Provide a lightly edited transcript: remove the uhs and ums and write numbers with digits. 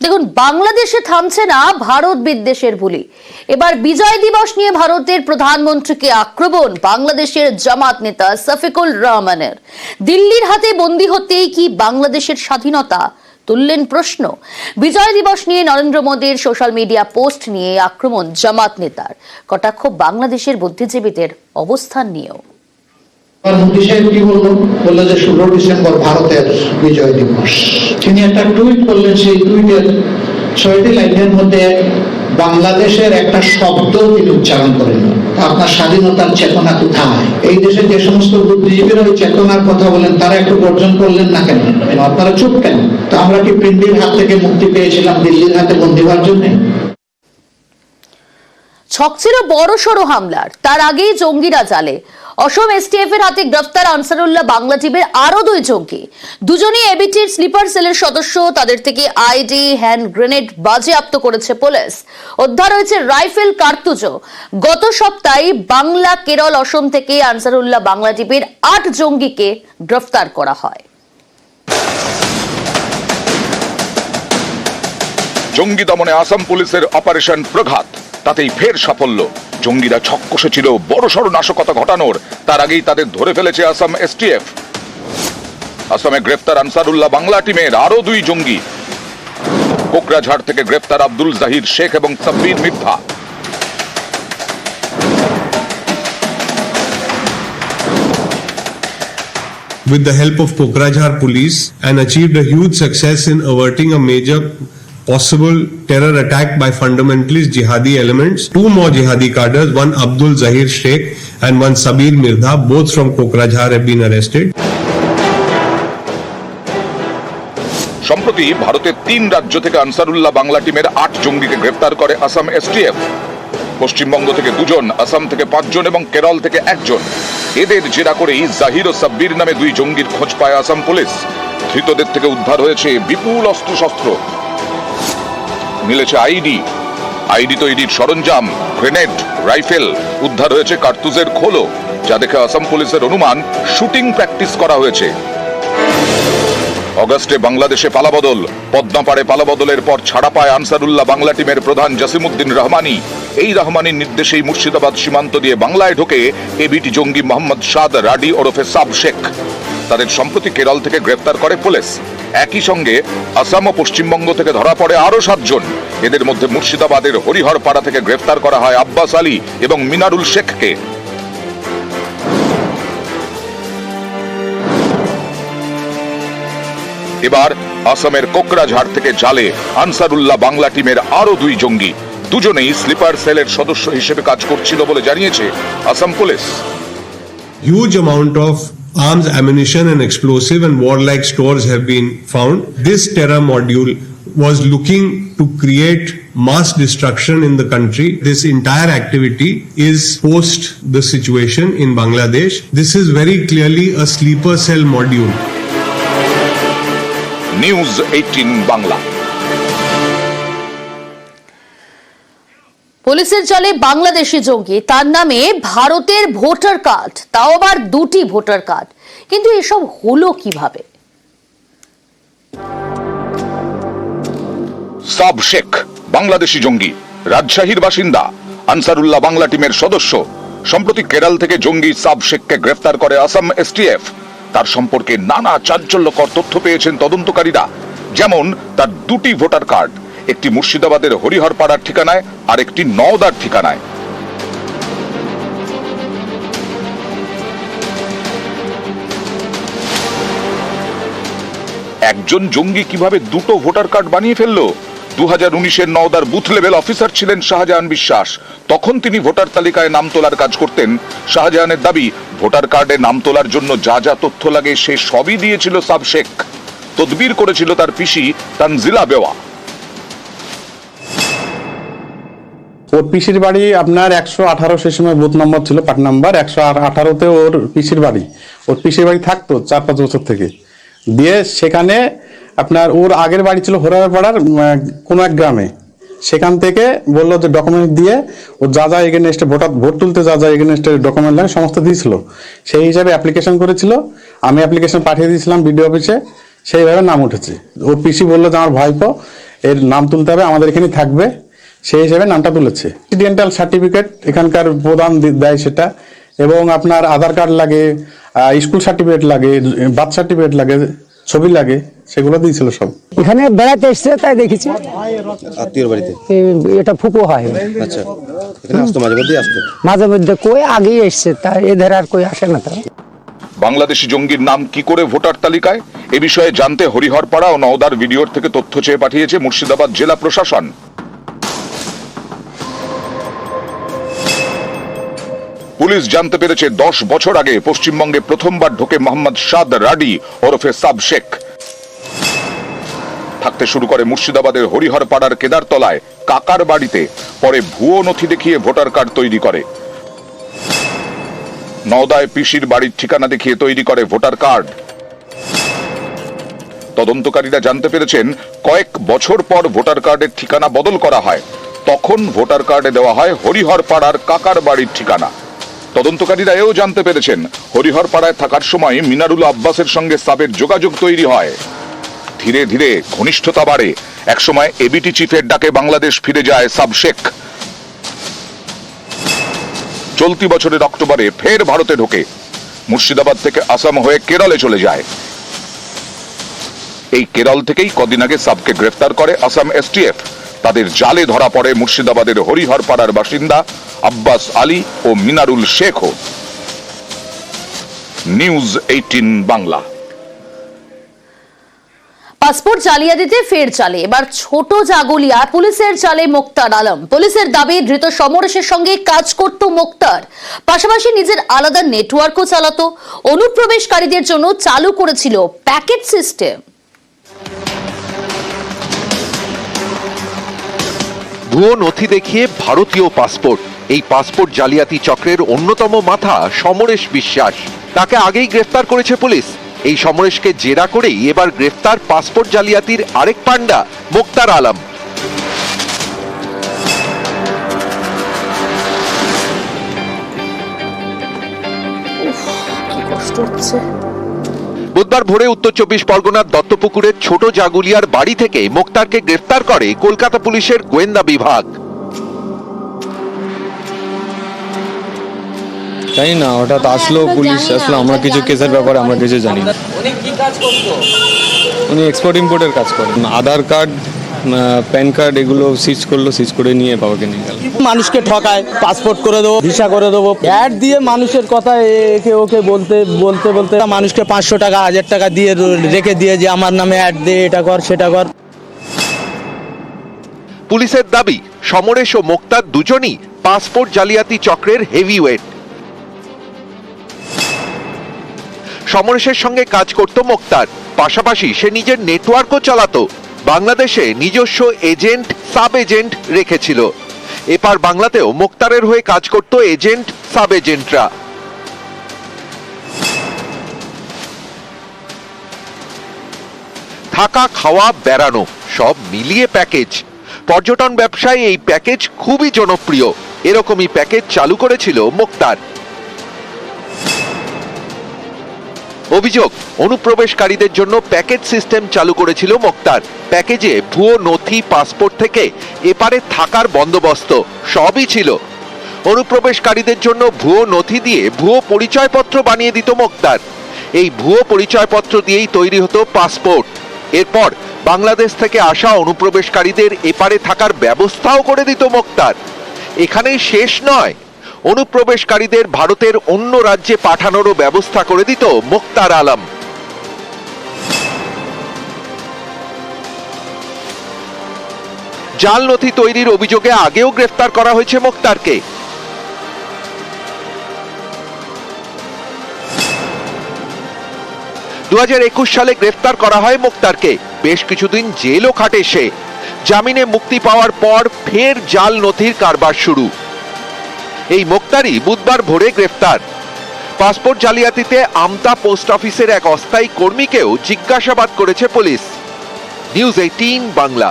দেখুন, বাংলাদেশে থামছে না ভারত বিদ্বেষের বুলি। এবার বিজয় দিবস নিয়ে ভারতের প্রধানমন্ত্রীকে আক্রমণ বাংলাদেশের জামাত নেতা শফিকুল রহমানের। দিল্লির হাতে বন্দী হতেই কি বাংলাদেশের স্বাধীনতা, তুললেন প্রশ্ন। বিজয় দিবস নিয়ে নরেন্দ্র মোদীর সোশ্যাল মিডিয়া পোস্ট নিয়ে আক্রমণ জামাত নেতার, কটাক্ষ বাংলাদেশের বুদ্ধিজীবীদের অবস্থান নিয়েও। মোদী সাহেব কি বললো যে 16 ডিসেম্বর ভারতের বিজয় দিবস। তিনি একটা টুইট করলেন, সেই টুইটের 6টি লাইনের মধ্যে বাংলাদেশের একটা শব্দ তিনি উচ্চারণ করেন। আপনার স্বাধীনতার চেতনা কোথায়? এই দেশে যে সমস্ত বুদ্ধিজীবীরা ওই চেতনার কথা বলেন, তারা একটু বর্জন করলেন না কেন? আপনারা চুপ কেন? তো আমরা কি পিন্ডির হাত থেকে মুক্তি পেয়েছিলাম দিল্লির হাতে বন্দী হওয়ার জন্য? ছক ছিল বড় সড়ো হামলার, তার আগেই জঙ্গিরা জালে। অসম এসটিএফ এর হাতে গ্রেফতার আনসারুল্লাহ বাংলা টিমের আরো 2 জঙ্গি। দুজনই এবিটির স্লিপার সেলের সদস্য। তাদের থেকে আইডি, হ্যান্ড গ্রেনেড বাজেয়াপ্ত করেছে পুলিশ। উদ্ধার হয়েছে রাইফেল, কার্তুজও। গত সপ্তাহে বাংলা, কেরল, অসম থেকে আনসারুল্লাহ বাংলা টিমের 8 জঙ্গিকে গ্রেফতার করা হয়। জঙ্গি দমনে আসাম পুলিশের অপারেশন প্রঘাত, তাতেই ফের সাফল্য। জঙ্গিরা ছক কষেছিল বড়সড় নাশকতা ঘটানোর, তার আগেই তাদের ধরে ফেলেছে আসাম এসটিএফ। আসামে গ্রেফতার আনসারুল্লাহ বাংলা টিমের আরো 2 জঙ্গি। কোকরাঝাড় থেকে গ্রেফতার আব্দুল জাহির শেখ এবং Sabbir Mirdha. With the help of Kokrajhar police and achieved a huge success in averting a major possible terror attack by fundamentalist jihadi elements. 2 more jihadi cadres, one Abdul Zahir Sheikh and one Sabir Mirdha, both from Kokrajhar, have been arrested. সম্প্রতি ভারতের 3 রাজ্য থেকে আনসারুল্লাহ বাংলা টিমের 8 জঙ্গিকে গ্রেফতার করে Assam STF. Paschimbanga থেকে 2 জন, আসাম থেকে 5 জন এবং কেরল থেকে 1 জন। এদের জেরা করেই জাহির ও সাব্বির নামে 2 জঙ্গির খোঁজ পায় আসাম পুলিশ। ধৃতদের থেকে উদ্ধার হয়েছে বিপুল অস্ত্রশস্ত্র। মিলেছে আইডি তৈরির সরঞ্জাম, গ্রেনেড, রাইফেল। উদ্ধার হয়েছে কার্তুজের খোলও, যা দেখে আসাম পুলিশের অনুমান শুটিং প্র্যাকটিস করা হয়েছে। অগস্টে বাংলাদেশে পালাবদল, পদ্মাপাড়ে পালাবদলের পর ছাড়া পায় আনসারুল্লাহ বাংলা টিমের প্রধান জাসিমউদ্দিন রহমানি। এই রহমানির নির্দেশেই মুর্শিদাবাদ সীমান্ত দিয়ে বাংলায় ঢোকে এবিটি জঙ্গি মোহাম্মদ সাদ রাডি ওরফে সাব শেখ। তাদের সম্প্রতি কেরল থেকে গ্রেফতার করে পুলিশ। একই সঙ্গে আসাম ও পশ্চিমবঙ্গ থেকে ধরা পড়ে আরো 7 জন। এদের মধ্যে মুর্শিদাবাদের হরিহরপাড়া থেকে গ্রেফতার করা হয় আব্বাস আলী এবং মিনারুল শেখকে। এবার আসামের কোকরাঝাড় থেকে জালে আনসারুল্লাহ বাংলা টিমের আরো 2 জঙ্গি। দুজনেই স্লিপার সেলের সদস্য হিসেবে কাজ করছিল বলে জানিয়েছে Assam police. Huge amount of arms, ammunition and explosive and warlike stores have been found. This terror module was looking to create mass destruction in the country. This entire activity is post the situation in Bangladesh. This is very clearly a sleeper cell module. News 18 Bangla. পুলিশের জালে বাংলাদেশি জঙ্গি, তার নামে ভারতের voter card, তাও আবার 2টি voter card. কিন্তু এসব হলো কিভাবে? সাব শেখ বাংলাদেশি জঙ্গি, রাজশাহীর বাসিন্দা, আনসারুল্লাহ বাংলা টিমের সদস্য। সম্প্রতি কেরল থেকে জঙ্গি সাব শেখকে গ্রেফতার করে আসাম এসটিএফ। তার সম্পর্কে নানা চাঞ্চল্যকর তথ্য পেয়েছেন তদন্তকারীরা। যেমন তার 2টি ভোটার কার্ড, একটি মুর্শিদাবাদের হরিহরপাড়ার ঠিকানায় আর একটি নওদার ঠিকানায়। একজন জঙ্গি কিভাবে 2টো ভোটার কার্ড বানিয়ে ফেললো? 2019-এর নওদার বুথ লেভেল অফিসার ছিলেন শাহজাহান বিশ্বাস। তখন তিনি ভোটার তালিকায় নাম তোলার কাজ করতেন। শাহজাহানের দাবি, ভোটার কার্ডে নাম তোলার জন্য যা যা তথ্য লাগে সে সবই দিয়েছিল সাব শেখ। তদবির করেছিল তার পিসি তানজিলা বেওয়া। ওর পিসির বাড়ি আপনার 118, সেই সময় বুথ নম্বর ছিল, পার্ট নাম্বার 118-তে ওর পিসির বাড়ি। ওর পিসির বাড়ি থাকতো 4-5 বছর থেকে। দিয়ে সেখানে আপনার ওর আগের বাড়ি ছিল হরিহরপাড়ার কোনো এক গ্রামে। সেখান থেকে বললো যে ডকুমেন্ট দিয়ে ওর যা যা এগেনস্টে ভোট তুলতে যা যা এগেনস্টে ডকুমেন্ট লাগে সমস্ত দিয়েছিল। সেই হিসাবে অ্যাপ্লিকেশন করেছিল। আমি অ্যাপ্লিকেশন পাঠিয়ে দিয়েছিলাম বিডিও অফিসে, সেইভাবে নাম উঠেছে। ওর পিসি বললো যে আমার ভাইপো এর নাম তুলতে হবে, আমাদের এখানে থাকবে, সেই হিসেবে নামটা তুলেছে। রেসিডেন্টাল সার্টিফিকেট এখানকার প্রদান দেয় সেটা, এবং আপনার আধার কার্ড লাগে, স্কুল সার্টিফিকেট লাগে, বার্থ সার্টিফিকেট লাগে, ছবি লাগে, সেগুলো দিয়েছিল সব। এখানে বেড়াতে এসছে তাই দেখেছি। আত্মীয়র বাড়িতে? এটা ফুপো হয়। আচ্ছা, এখানে আসতো মাঝে মধ্যে আসতো? মাঝে মধ্যে কই আগেই এসছে, তাই এদের আর কই আসে না। তাই বাংলাদেশি জঙ্গির নাম কি করে ভোটার তালিকায়, এ বিষয়ে জানতে হরিহরপাড়া ও নওদার ভিডিওর থেকে তথ্য চেয়ে পাঠিয়েছে মুর্শিদাবাদ জেলা প্রশাসন। পুলিশ জানতে পেরেছে 10 বছর আগে পশ্চিমবঙ্গে প্রথমবার ঢোকে মোহাম্মদ সাদ রাডি ওরফে সাব শেখ। থাকতে শুরু করে মুর্শিদাবাদের হরিহরপাড়ার কেদারতলায় কাকার বাড়িতে, পরে ভুয়ো নথি দেখিয়ে ভোটার কার্ড তৈরি করে। নওদায় পিসির বাড়ির ঠিকানা দেখিয়ে তৈরি করে ভোটার কার্ড। তদন্তকারীরা জানতে পেরেছেন কয়েক বছর পর ভোটার কার্ডের ঠিকানা বদল করা হয়, তখন ভোটার কার্ডে দেওয়া হয় হরিহরপাড়ার কাকার বাড়ির ঠিকানা। তদন্তকারীরা এও জানতে পেরেছেন হরিহরপাড়ায় থাকার সময় মিনারুল আব্বাসের সঙ্গে সাবের যোগাযোগ তৈরি হয়। ধীরে ধীরে ঘনিষ্ঠতা বাড়ে, একসময় এবিটি চিফের ডাকে বাংলাদেশ ফিরে যায় সাব শেখ। চলতি বছরের অক্টোবরে ফের ভারতে ঢোকে, মুর্শিদাবাদ থেকে আসাম হয়ে কেরলে চলে যায়। এই কেরল থেকেই কদিন আগে সাবকে গ্রেফতার করে আসাম এসটিএফ। তাদের জালে ধরা পড়ে মুর্শিদাবাদের হরিহরপাড়ার বাসিন্দা আব্বাস আলী ও মিনারুল শেখও। নিউজ 18 বাংলা। পাসপোর্ট জালিয়াতিতে ফের চালে এবার ছোট জাগুলিয়া পুলিশের চালে মোক্তার আলম। পুলিশের দাবি ধৃত সমরেশের সঙ্গে কাজ করত মোক্তার, পাশাপাশি নিজের আলাদা নেটওয়ার্কও চালাতো। অনুপ্রবেশকারীদের জন্য চালু করেছিল প্যাকেট সিস্টেম। ভুয়ো নথি দেখিয়ে ভারতীয় পাসপোর্ট, এই পাসপোর্ট জালিয়াতি চক্রের অন্যতম মাথা সমরেশ বিশ্বাস। তাকে আগেই গ্রেফতার করেছে পুলিশ। এই সমরেশকে জেরা করেই এবার গ্রেফতার পাসপোর্ট জালিয়াতির আরেক পান্ডা মোক্তার আলম। বুধবার ভোরে উত্তর 24 পরগনার দত্তপুকুরের ছোট জাগুলিয়ার বাড়ি থেকে মোক্তারকে গ্রেফতার করে কলকাতা পুলিশের গোয়েন্দা বিভাগ। জানি না, হঠাৎ আসলো পুলিশ আসলো, আমরা কিছু কেসের ব্যাপারে আমরা কিছু জানি না। উনি কি কাজ করতো? উনি এক্সপোর্ট ইম্পোর্টের কাজ করেন। আধার কার্ড, প্যান কার্ড এগুলো সিজ করলো, সিজ করে নিয়ে বাবাকে নিয়ে গেল। মানুষকে ঠকায়, পাসপোর্ট করে দেবো, ভিসা করে দেবো, অ্যাড দিয়ে মানুষের কথা একে ওকে বলতে বলতে বলতে মানুষকে 500 টাকা 1000 টাকা দিয়ে রেখে দিয়ে যে আমার নামে অ্যাড দে, এটা কর সেটা কর। পুলিশের দাবি সমরেশ ও মোক্তার দুজনই পাসপোর্ট জালিয়াতি চক্রের হেভিওয়েট। সমরেশের সঙ্গে কাজ করত মোক্তার, পাশাপাশি সে নিজের নেটওয়ার্কও চালাতো। বাংলাদেশে নিজস্ব এজেন্ট, সাব এজেন্ট রেখেছিল। এপার বাংলাতেও মোক্তারের হয়ে কাজ করত এজেন্ট, সাব এজেন্টরা। থাকা, খাওয়া, বেড়ানো সব মিলিয়ে প্যাকেজ। পর্যটন ব্যবসায় এই প্যাকেজ খুবই জনপ্রিয়। এরকমই প্যাকেজ চালু করেছিল মোক্তার। অভিযোগ, অনুপ্রবেশকারীদের জন্য প্যাকেজ সিস্টেম চালু করেছিল মোক্তার। প্যাকেজে ভুয়ো নথি, পাসপোর্ট থেকে এপারে থাকার বন্দোবস্ত সবই ছিল। অনুপ্রবেশকারীদের জন্য ভুয়ো নথি দিয়ে ভুয়ো পরিচয়পত্র বানিয়ে দিত মোক্তার। এই ভুয়ো পরিচয়পত্র দিয়েই তৈরি হতো পাসপোর্ট। এরপর বাংলাদেশ থেকে আসা অনুপ্রবেশকারীদের এপারে থাকার ব্যবস্থাও করে দিত মোক্তার। এখানেই শেষ নয়, অনুপ্রবেশকারীদের ভারতের অন্য রাজ্যে পাঠানোরও ব্যবস্থা করে দিত মোক্তার আলম। জাল নথি তৈরির অভিযোগে আগেও গ্রেফতার করা হয়েছে মোক্তারকে। 2021 সালে গ্রেফতার করা হয় মোক্তারকে। বেশ কিছুদিন জেলও খাটে সে। জামিনে মুক্তি পাওয়ার পর ফের জাল নথির কারবার শুরু। এই মোক্তারই বুধবার ভোরে গ্রেফতার। পাসপোর্ট জালিয়াতিতে আমতা পোস্ট অফিসের এক অস্থায়ী কর্মীকেও জিজ্ঞাসাবাদ করেছে পুলিশ। নিউজ 18 বাংলা।